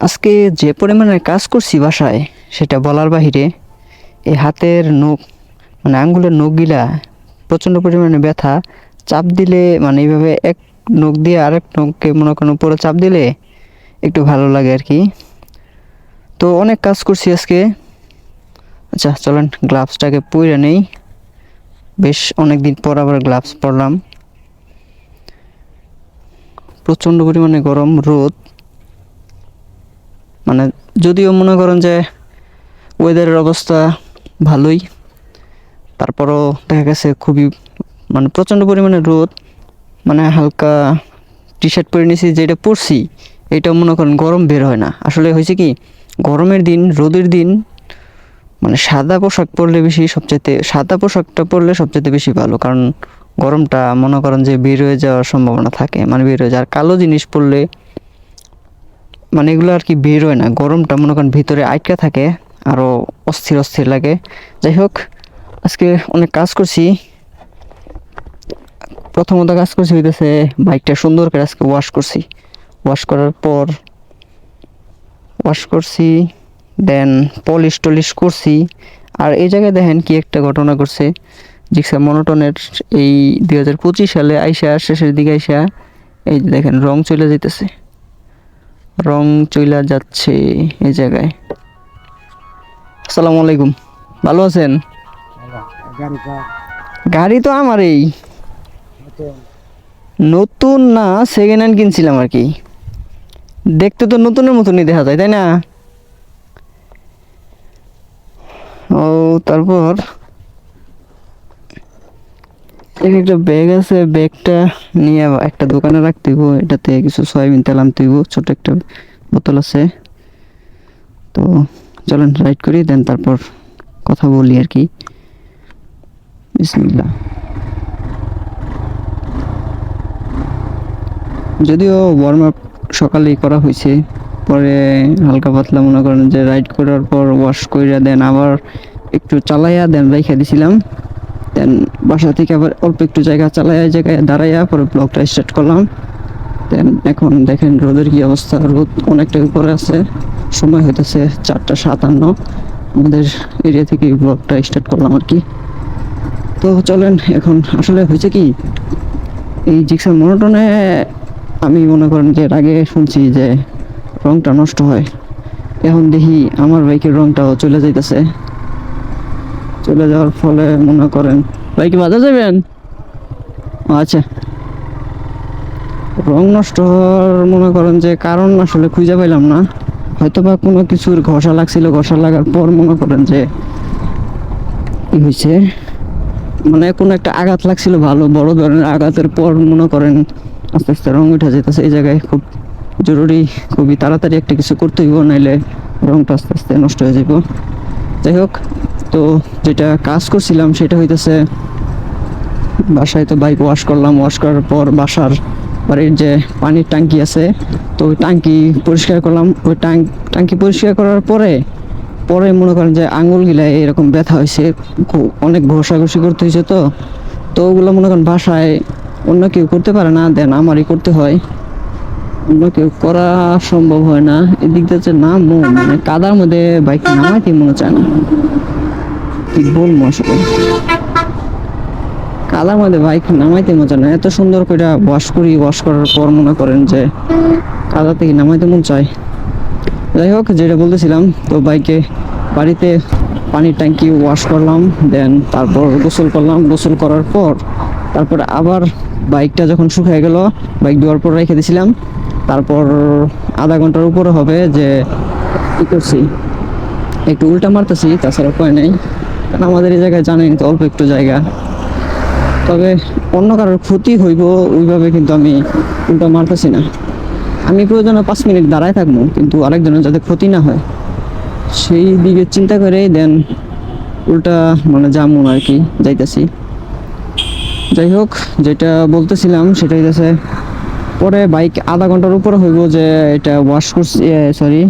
আজকে যে পরিমাণে কাজ করছি বাসায় সেটা বলার বাহিরে। এই হাতের নখ মানে আঙ্গুলের নখগুলা প্রচণ্ড পরিমাণে ব্যথা। চাপ দিলে মানে এইভাবে এক নখ দিয়ে আরেক নখকে মনে করেন উপরে চাপ দিলে একটু ভালো লাগে আর কি। তো অনেক কাজ করছি আজকে। আচ্ছা চলেন গ্লাভসটাকে পরে নেই, বেশ অনেক দিন পর আবার গ্লাভস পরলাম। প্রচণ্ড পরিমাণে গরম রোদ, মানে যদিও মনে করেন যে ওয়েদারের অবস্থা ভালোই, তারপরও দেখা গেছে খুবই মানে প্রচণ্ড পরিমাণে রোদ। মানে হালকা টি শার্ট পরে নিয়েছি, যেটা পরছি এটাও মনে করেন গরম বের হয় না। আসলে হয়েছে কি, গরমের দিন রোদের দিন মানে সাদা পোশাক পরলে বেশি সবচেয়ে সাদা পোশাকটা পরলে সবচেয়ে বেশি ভালো, কারণ গরমটা মনে করেন যে বের হয়ে যাওয়ার সম্ভাবনা থাকে, মানে বের হয়ে যায়। আর কালো জিনিস পরলে মানে এগুলো আর কি বের হয় না, গরমটা মনে করেন ভিতরে আটকে থাকে, আরও অস্থির অস্থির লাগে। যাই হোক, আজকে অনেক কাজ করছি। প্রথমত কাজ করছি হইতেছে বাইকটা সুন্দর করে আজকে ওয়াশ করার পর দেন পলিশ টলিশ করছি। আর এই জায়গায় দেখেন কি একটা ঘটনা করছে, জিক্সার মনোটনের এই 2025 সালে আইসা শেষের দিকে আইসা এই যে দেখেন রং চলে যাইতেছে, রং চইলা যাচ্ছে এই জায়গায়। আসসালামু আলাইকুম, ভালো আছেন? গাড়ি তো আমার এই নতুন না, সেকেন্ড হ্যান্ড কিনছিলাম আর কি। দেখতে তো নতুনের মতনই দেখা যায়, তাই না? ও তারপর একটা ব্যাগ আছে, ব্যাগটা নিয়ে একটা দোকানে রাখতে হইব। এটাতে কিছু সয়াবিন তেল আনতে হইব, ছোট একটা বোতল আছে। তো চলেন রাইড করি, দেন তারপর কথা বলি আর কি। বিসমিল্লাহ। যদিও ওয়ার্ম আপ সকালেই করা হয়েছে, পরে হালকা পাতলা মনে করেন যে রাইড করার পর ওয়াশ কইরা দেন আবার একটু চালাইয়া দেন রাইখা দিছিলাম। দেন বাসা থেকে আবার অল্প একটু জায়গা চালাইয়া জায়গায় দাঁড়াইয়া পরে ব্লগটা স্টার্ট করলাম। দেন এখন দেখেন রোদের কি অবস্থা, রোদ অনেকটা উপরে আছে। সময় হইতেছে 4:57। আমাদের এরিয়া থেকে ব্লগটা স্টার্ট করলাম আর কি। তো চলেন, এখন আসলে হয়েছে কি, এই জিক্সার মনোটনে আমি মনে করেন যে এর আগে শুনছি যে রংটা নষ্ট হয়। এখন দেখি আমার বাইকের রংটাও চলে যাইতেছে। চলে যাওয়ার ফলে মনে করেন বাইকে বাজা যাবেন। আচ্ছা, রং নষ্ট হওয়ার মনে করেন যে কারণ আসলে খুঁজে পাইলাম না। হয়তো বা কোনো কিছুর ঘষা লাগছিল, ঘষা লাগার পর মনে করেন যে কি হয়েছে, মানে কোনো একটা আঘাত লাগছিল, ভালো বড় ধরনের আঘাতের পর মনে করেন আস্তে আস্তে রং উঠে যেতেছে। এই জায়গায় খুব জরুরি, খুবই তাড়াতাড়ি একটা কিছু করতে হইব, নাইলে রংটা আস্তে আস্তে নষ্ট হয়ে যাব। যাই হোক, তো যেটা কাজ করছিলাম সেটা হইতেছে বাসায় তো বাইক ওয়াশ করলাম, ওয়াশ করার পর বাড়ির যে পানির ট্যাঙ্কি আছে, তো ওই ট্যাঙ্কি পরিষ্কার করলাম। ওই ট্যাঙ্কি পরিষ্কার করার পরে পরে মনে করেন যে আঙুলগুলা এরকম ব্যথা হয়েছে, অনেক ঘষাঘষি করতে হয়েছে। তো ওগুলো মনে করেন বাসায় অন্য কেউ করতে পারে না, দেন আমারই করতে হয়। অন্য কেউ করা সম্ভব হয় না। এদিক দিয়ে নামবো মানে কাদার মধ্যে বাইক নামাইতে মনে চায় না, কি বলবো আসলে। কাদার মধ্যে বাইক নামাইতে মজা না, এত সুন্দর করে ওয়াশ করার পর মনে করেন যে কাদা থেকে নামাইতে মন চায়। যাই হোক, যেটা বলতেছিলাম, তো বাড়িতে পানির ট্যাঙ্কি ওয়াশ করলাম, দেন তারপর গোসল করলাম। গোসল করার পর তারপর আবার বাইকটা যখন শুকিয়ে গেল, বাইক ধোয়ার পর রেখে দিয়েছিলাম। তারপর আধা ঘন্টার উপরে হবে যে কী করছি, একটু উল্টা মারতেছি, তাছাড়া উপায় নেই। কারণ আমাদের এই জায়গায় জানেন তো অল্প একটু জায়গা, তবে অন্য কারোর ক্ষতি হইব ওইভাবে কিন্তু আমি উল্টা মারতেছি না। আমি প্রয়োজনে 5 মিনিট দাঁড়ায় থাকবো, কিন্তু আরেকজনের যাতে ক্ষতি না হয় সেই দিকে চিন্তা করেই দেন উল্টা মানে যেমন আর কি যাইতেছি। যাই হোক, যেটা বলতেছিলাম সেটা হইতেছে পরে বাইক আধা ঘন্টার উপরে হইব যে এটা ওয়াশ করছি, সরি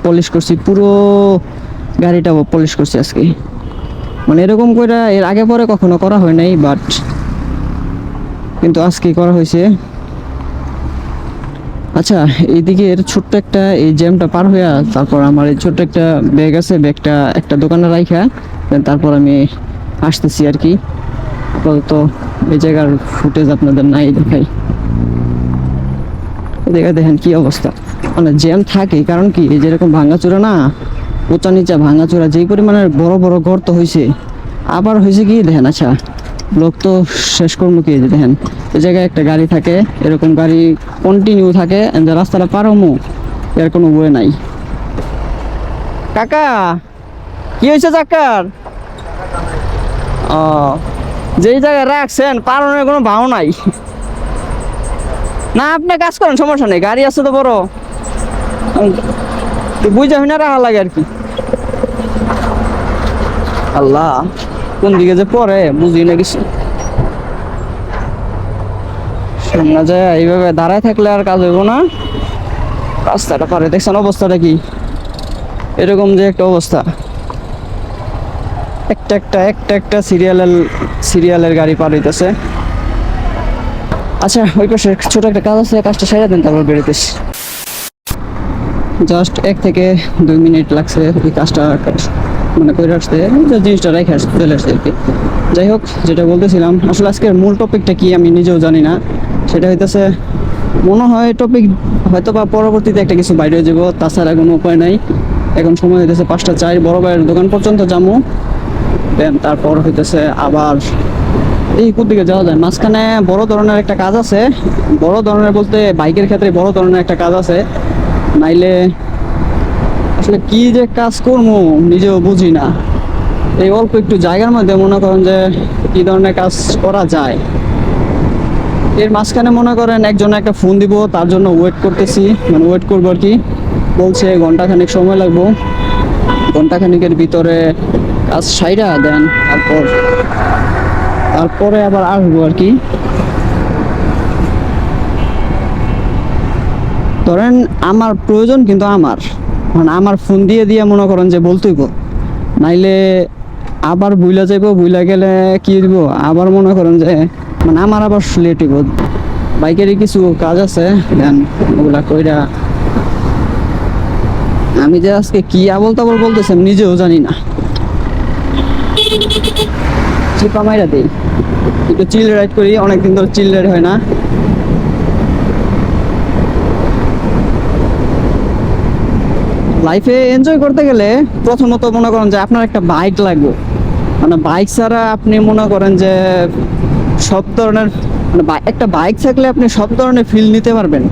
পলিশ করছি, পুরো গাড়িটা পলিশ করছি আজকে। মানে এরকম করে এর আগে পরে কখনো করা হয় নাই, বাট কিন্তু আজকে করা হয়েছে। আচ্ছা, এইদিকের ছোট্ট একটা এই জ্যামটা পার হইয়া তারপর আমার এই ছোট্ট একটা ব্যাগ আছে, ব্যাগটা একটা দোকানে রাইখা তারপর আমি আসতেছি আর কি। তো এই জায়গার ফুটেজ আপনাদের নাই দেখাই। এই জায়গায় দেখেন কি অবস্থা, মানে জ্যাম থাকে কারণ কি এই যেরকম ভাঙাচোরা না, উঁচা নিচা ভাঙাচোরা, যেই পরিমাণের বড় বড় গর্ত হয়েছে। আবার হয়েছে কি দেখেন, আচ্ছা লোক তো শেষ করবো কি, যে দেখেন এই জায়গায় একটা গাড়ি থাকে, এরকম গাড়ি কন্টিনিউ থাকে, যে রাস্তাটা পার হমু এর কোনো ওয়ে নাই। কাকা কি হয়েছে চাকার? ও, যেই জায়গায় রাখছেন পারনের কোনো ভাও নাই। না আপনি কাজ করেন, সমস্যা নেই, গাড়ি আছে তো বড়, বুঝা হয় না রাখা লাগে আর কি। আল্লাহ, কোন দিকে যে পরে বুঝি না কিছু। সামনে যায় এইভাবে দাঁড়ায় থাকলে আর কাজ হইব না। রাস্তাটা পারে দেখছেন অবস্থাটা কি, এরকম যে একটা অবস্থা, একটা সিরিয়ালের গাড়ি পার হইতেছে। আচ্ছা, ওই পাশে ছোট একটা কাজ আছে, কাজটা সেরে দেন তারপর বেরোতেছি। জাস্ট 1 থেকে 2 মিনিট লাগছে এই কাজটা মানে করে আসতে, জিনিসটা রেখে আসতে চলে আসছে আর কি। যাই হোক, যেটা বলতেছিলাম, আসলে আজকের মূল টপিকটা কি আমি নিজেও জানি না। সেটা হইতেছে, মনে হয় টপিক হয়তো বা পরবর্তীতে একটা কিছু বাইরে যাব, তাছাড়া কোনো উপায় নাই। এখন সময় হইতেছে 5টা 4, বড় ভাইয়ের দোকান পর্যন্ত যাবো, দেন তারপর হইতেছে আবার এই কোন দিকে যাওয়া যায়। মাঝখানে বড় ধরনের একটা কাজ আছে, বড় ধরনের বলতে বাইকের ক্ষেত্রে বড় ধরনের একটা কাজ আছে, নাইলে আসলে কি যে কাজ করবো নিজেও বুঝি না। এই অল্প একটু জায়গার মধ্যে মনে করেন যে কি ধরনের কাজ করা যায়। এর মাঝখানে মনে করেন একজনে একটা ফোন দিব, তার জন্য ওয়েট করতেছি, মানে ওয়েট করবো আর কি। বলছে ঘন্টাখানিক সময় লাগবো, ঘন্টাখানিকের ভিতরে কাজ সাইরা দেন তারপরে আবার আসবো আর কি। ধরেন আমার প্রয়োজন, কিন্তু মানে আমার ফোন দিয়ে মনে করেন যে বলতেইব, নাইলে আবার বুইলা যাইব, বুইলা গেলে কি দিব, আবার মনে করেন যে মানে আমার আবার লেট হইব। বাইকেরই কিছু কাজ আছে, দেন ওগুলা কইরা আমি যে আজকে কি আবল তাবল বলতেছেন নিজেও জানি না। চিপা মাইরা দেই, একটু চিল রাইড করি, অনেকদিন ধরে চিল রাইড হয় না। লাইফে এনজয় করতে গেলে প্রথমত মনে করেন যে আপনার একটা বাইক লাগবে, মানে বাইক ছাড়া আপনি মনে করেন যে সব ধরনের, মানে একটা বাইক থাকলে আপনি সব ধরনের ফিল নিতে পারবেন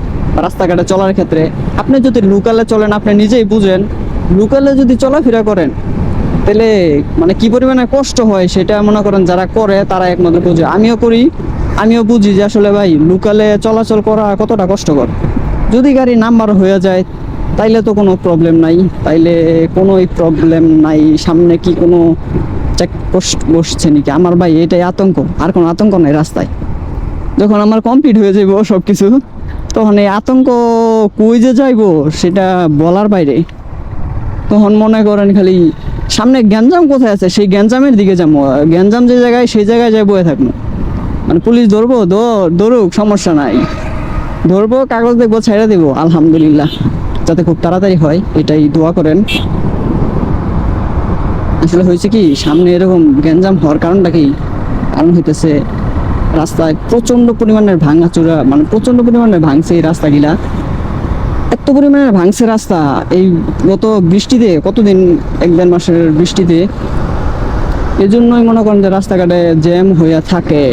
রাস্তাঘাটে চলার ক্ষেত্রে। আপনি যদি লোকালে চলেন, আপনি নিজেই বুঝেন, লোকালে যদি চলাফেরা করেন তাহলে মানে কি পরিমাণে কষ্ট হয় সেটা মনে করেন যারা করে তারা একমাত্র বুঝে। আমিও করি, আমিও বুঝি যে আসলে ভাই লোকালে চলাচল করা কতটা কষ্টকর। যদি গাড়ি নাম্বার হয়ে যায় তাইলে তো কোনো প্রবলেম নাই, সামনে কি কোনো চেকপোস্ট বসছে নাকি, আমার ভাই এটাই আতঙ্ক, আর কোনো আতঙ্ক নাই রাস্তায়। যখন আমার কমপ্লিট হয়ে যাইব সব কিছু, তখন এই আতঙ্ক কই যে যাইব সেটা বলার বাইরে। তখন মনে করেন খালি সামনে গ্যাঞ্জাম কোথায় আছে সেই গ্যাঞ্জামের দিকে যাবো, গ্যাঞ্জাম যে জায়গায় সেই জায়গায় যাই বয়ে থাকবো। মানে পুলিশ ধরবো, ধরুক, সমস্যা নাই, ধরবো, কাগজ দেখবো, ছেড়ে দেবো, আলহামদুলিল্লাহ, যাতে খুব তাড়াতাড়ি হয় এটাই দোয়া করেন। আসলে হয়েছে কি, সামনে এরকম গ্যাঞ্জাম হওয়ার কারণটা কি, কারণ হইতেছে রাস্তায় প্রচন্ড পরিমাণের ভাঙাচোরা, মানে প্রচন্ড পরিমাণে ভাঙছে এই রাস্তাগুলা, এত পরিমাণে ভাঙছে রাস্তা এই গত বৃষ্টিতে, কতদিন 1-1.5 মাসের বৃষ্টিতে। এজন্যই মনে করেন যে রাস্তাঘাটে জ্যাম হইয়া থাকে।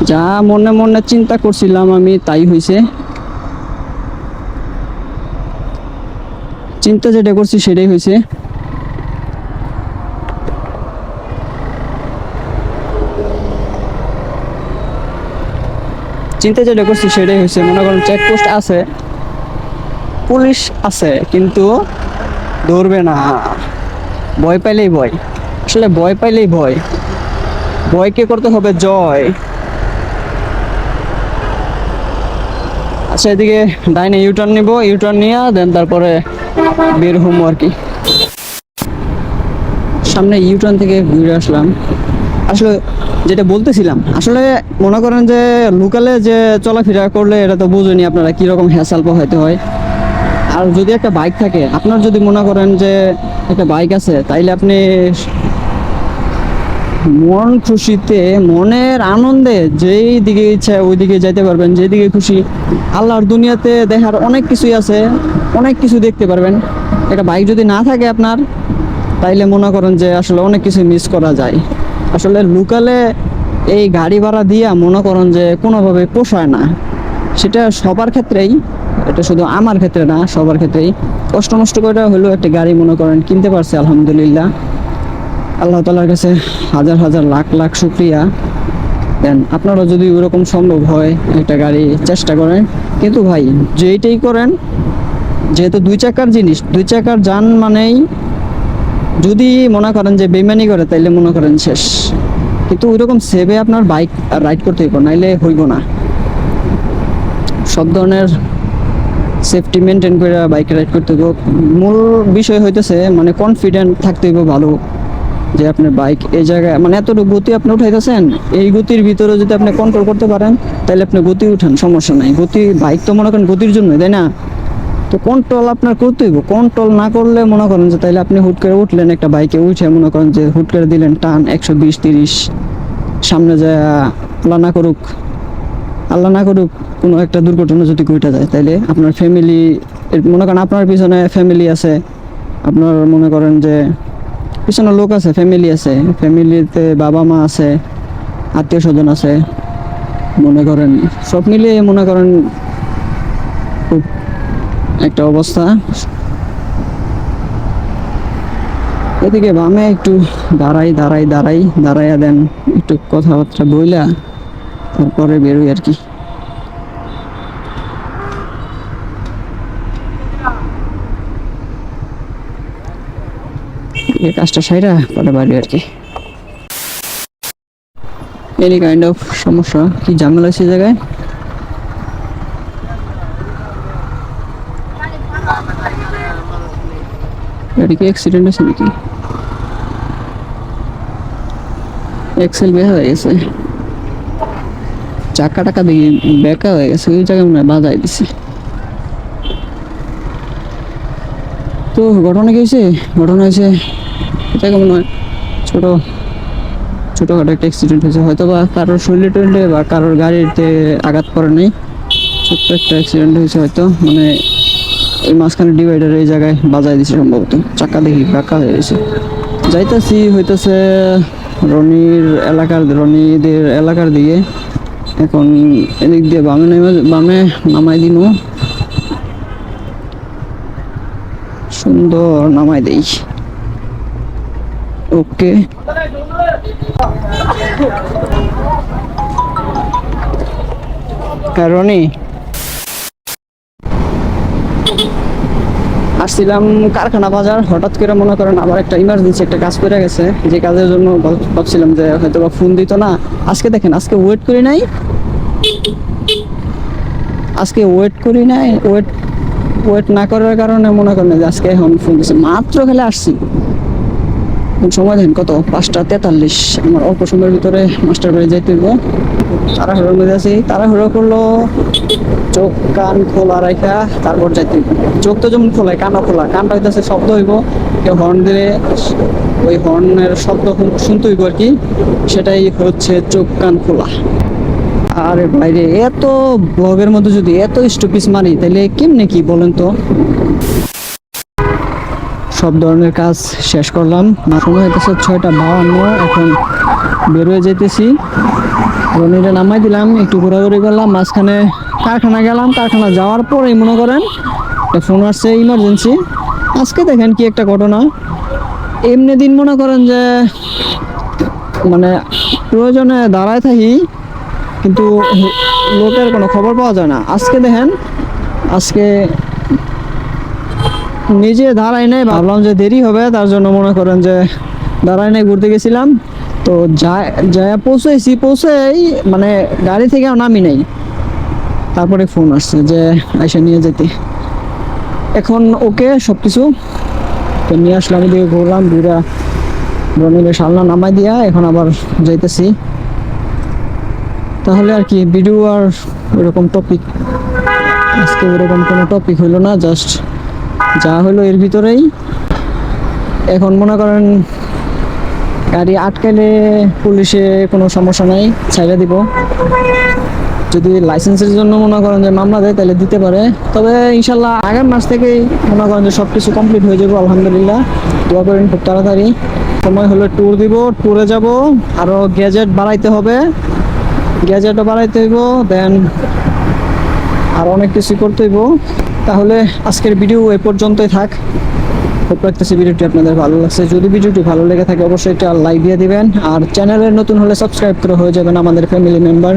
যা মনে মনে চিন্তা করছিলাম আমি তাই হয়েছে, চিন্তা যেটা করছি সেটাই হয়েছে। মনে করেন চেকপোস্ট আছে, পুলিশ আছে, কিন্তু ধরবে না, ভয় পাইলেই ভয়, আসলে ভয় পাইলেই ভয়, ভয়কে করতে হবে জয়। আচ্ছা, এদিকে ডাইনে ইউটার্ন নিব, ইউটার্ন নিয়ে দেন তারপরে বের হবো আর কি। সামনে ইউটার্ন থেকে ঘুরে আসলাম, আসলে যেটা বলতেছিলাম, আসলে মনে করেন যে লোকালে যে চলাফেরা করলে এটা তো বুঝেনি আপনারা কীরকম হ্যাসাল পোহাইতে হয়। আর যদি একটা বাইক থাকে, আপনার যদি মনে করেন যে একটা বাইক আছে, তাইলে আপনি মন খুশিতে, মনের আনন্দে যেই দিকে ইচ্ছা ওই দিকে যাইতে পারবেন, যেদিকে খুশি। আল্লাহর দুনিয়াতে দেখার অনেক কিছুই আছে, অনেক কিছু দেখতে পারবেন। একটা বাইক যদি না থাকে আপনার, তাইলে মনে করেন যে আসলে অনেক কিছু মিস করা যায়। আসলে লোকালে এই গাড়ি ভাড়া দিয়া মনে করেন যে কোনোভাবে পোষায় না। সেটা সবার ক্ষেত্রেই, এটা শুধু আমার ক্ষেত্রে না, সবার ক্ষেত্রেই। কষ্ট মষ্ট করে হলেও একটা গাড়ি মনে করেন কিনতে পারছে, আলহামদুলিল্লাহ। আল্লাহ তাআলার কাছে হাজার হাজার লাখ লাখ শুকরিয়া। দেন আপনারও যদি ওরকম সম্ভব হয় একটা গাড়ি চেষ্টা করেন। কিন্তু ভাই যেইটাই করেন, যেহেতু দুই চাকার জিনিস, দুই চাকার যান মানেই যদি মনে করেন যে বেইমানি করে, তাইলে মনে করেন শেষ। কিন্তু ওইরকম সেভে আপনার বাইক রাইড করতে হইব, নাইলে হইব না। সব ধরনের সেফটি মেনটেন করে বাইক রাইড করতে হইব। মূল বিষয় হইতেছে মানে কনফিডেন্ট থাকতে হইব ভালো, যে আপনার বাইক এই জায়গায় মানে এতটুকু গতি আপনি উঠাইতেছেন, এই গতির ভিতরে যদি আপনি কন্ট্রোল করতে পারেন, তাহলে আপনি গতি উঠান, সমস্যা নাই। গতি, বাইক তো মনে করেন গতির জন্য, তাই না? তো কন্ট্রোল আপনার করতে হইব। কন্ট্রোল না করলে মনে করেন যে তাইলে আপনি হুট করে উঠলেন একটা বাইকে, উঠে মনে করেন যে হুট করে দিলেন টান 120-30, সামনে যায় আল্লাহ না করুক, আল্লাহ না করুক কোনো একটা দুর্ঘটনা যদি ঘটে যায়, তাইলে আপনার ফ্যামিলি, মনে করেন আপনার পিছনে ফ্যামিলি আছে, আপনার মনে করেন যে পিছনে লোক আছে, ফ্যামিলি আছে, ফ্যামিলিতে বাবা মা আছে, আত্মীয় স্বজন আছে, মনে করেন সব মিলিয়ে মনে করেন খুব একটা অবস্থা। এদিকে বামে একটু দাঁড়াইয়া দেন, একটু কথাবার্তা বইলা তারপরে বেরোই আর কি। এই কাজটা সাইরা পরে বাড়ি আর কি। এনি কাইন্ড অফ সমস্যা, কি ঝামেলা আছে জায়গায়। এটা কি অ্যাক্সিডেন্ট আছে নাকি? এক্সেল বের হয়ে গেছে, চাকা টাকা দিয়ে বেঁকা হয়ে গেছে, ওই জায়গায় মনে হয় বাজাই দিছে। তো ঘটনা কি হয়েছে? ঘটনা হয়েছে এটাকে মনে হয় ছোটখাটো একটা অ্যাক্সিডেন্ট হয়েছে, হয়তো বা কারোর শরীরে টরীরে বা কারোর গাড়িতে আঘাত করে নাই, ছোট্ট একটা অ্যাক্সিডেন্ট হয়েছে হয়তো। মানে এই মাঝখানে ডিভাইডার এই জায়গায় বাজাই দিছে সম্ভবত, চাকা দেখি বাঁকা হয়ে গেছে। যাইতেছি হইতেছে রনিদের এলাকার দিকে। এখন এদিক দিয়ে বামে নামাই দিন, সুন্দর নামাই দেই। ওকে, রনি আসছিলাম কারখানা বাজার, হঠাৎ করে মনে করেন আবার একটা ইমার্জেন্সি একটা কাজ করে গেছে, যে কাজের জন্য ভাবছিলাম যে হয়তো বা ফোন দিত না। আজকে দেখেন, আজকে ওয়েট করি নাই, ওয়েট না করার কারণে মনে করেন যে আজকে এখন ফোন দিচ্ছে। মাত্র খেলে আসছি, সময় দেখেন কত, 5:43। আমার অল্প সময়ের ভিতরে মাস্টার বাড়ি যাইতে হইব, তাড়াহুড়োর মধ্যে আছি। তাড়াহুড়ো করলো, চোখ কান খোলা রাখা তারপর যাইতে হইব। চোখ তো যেমন খোলায়, কানও খোলা, কানটা হইতেছে শব্দ হইব, কেউ হর্ন দিলে ওই হর্নের শব্দ শুনতে হইব আর কি, সেটাই হচ্ছে চোখ কান খোলা। আরে বাইরে এত ব্লগের মধ্যে যদি এত স্টপিস মারি, তাহলে কেমনে কি বলেন তো। সব ধরনের কাজ শেষ করলাম, সময় হইতেছে 6:52। এখন বেরোয় যেতেছি, রনিরে নামাই দিলাম, একটু ঘোরাঘুরি করলাম, মাঝখানে কারখানা গেলাম। কারখানা যাওয়ার পরেই মনে করেন ফোন আসছে ইমার্জেন্সি। আজকে দেখেন কি একটা ঘটনা, এমনি দিন মনে করেন যে মানে প্রয়োজনে দাঁড়ায় থাকি, কিন্তু লোকের কোনো খবর পাওয়া যায় না। আজকে দেখেন, আজকে নিজে দাঁড়াই নাই, ভাবলাম যে দেরি হবে, তার জন্য মনে করেন যে দাঁড়াই নাই, ঘুরতে গেছিলাম। তো যায় পৌঁছেই মানে গাড়ি থেকে নামি নাই, তারপরে ফোন আসছে যে আইসা নিয়ে যেতে। এখন ওকে সব কিছু তো নিয়ে আসলাম, ওদিকে ঘুরলাম, ঘুরা রনিলে সালনা নামাই দিয়া এখন আবার যাইতেছি তাহলে আর কি ভিডিও আর ওরকম টপিক আজকে ওরকম কোনো টপিক হইলো না, জাস্ট যা হলো এর ভিতরেই। এখন মনে করেন গাড়ি আটকাইলে পুলিশে কোনো সমস্যা নাই, ছাইড়া দিব। যদি লাইসেন্সের জন্য মনে করেন যে মামলা দেয় তাহলে দিতে পারে, তবে ইনশাল্লাহ আগামী মাস থেকেই মনে করেন যে সব কিছু কমপ্লিট হয়ে যাবো আলহামদুলিল্লাহ। দোয়া করেন খুব তাড়াতাড়ি। সময় হলে ট্যুর দিব, ট্যুরে যাব, আরও গ্যাজেট বাড়াইতে হবে, গ্যাজেটও বাড়াইতে হইব, দেন আর অনেক কিছু করতে হইব। তাহলে আজকের ভিডিও এ পর্যন্তই থাক। খুব রাখতেছি ভিডিওটি আপনাদের ভালো লাগছে। যদি ভিডিওটি ভালো লেগে থাকে অবশ্যই একটা লাইক দিয়ে দিবেন, আর চ্যানেলে নতুন হলে সাবস্ক্রাইব করে হয়ে যাবেন আমাদের ফ্যামিলি মেম্বার।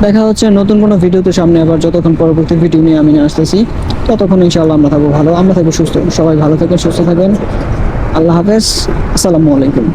দেখা হচ্ছে নতুন কোনো ভিডিওতে সামনে, আবার যতক্ষণ পরবর্তী ভিডিও নিয়ে আমি আসতেছি ততক্ষণ ইনশাআল্লাহ আমরা থাকবো ভালো, আমরা থাকবো সুস্থ। সবাই ভালো থাকেন, সুস্থ থাকবেন। আল্লাহ হাফেজ, আসসালামু আলাইকুম।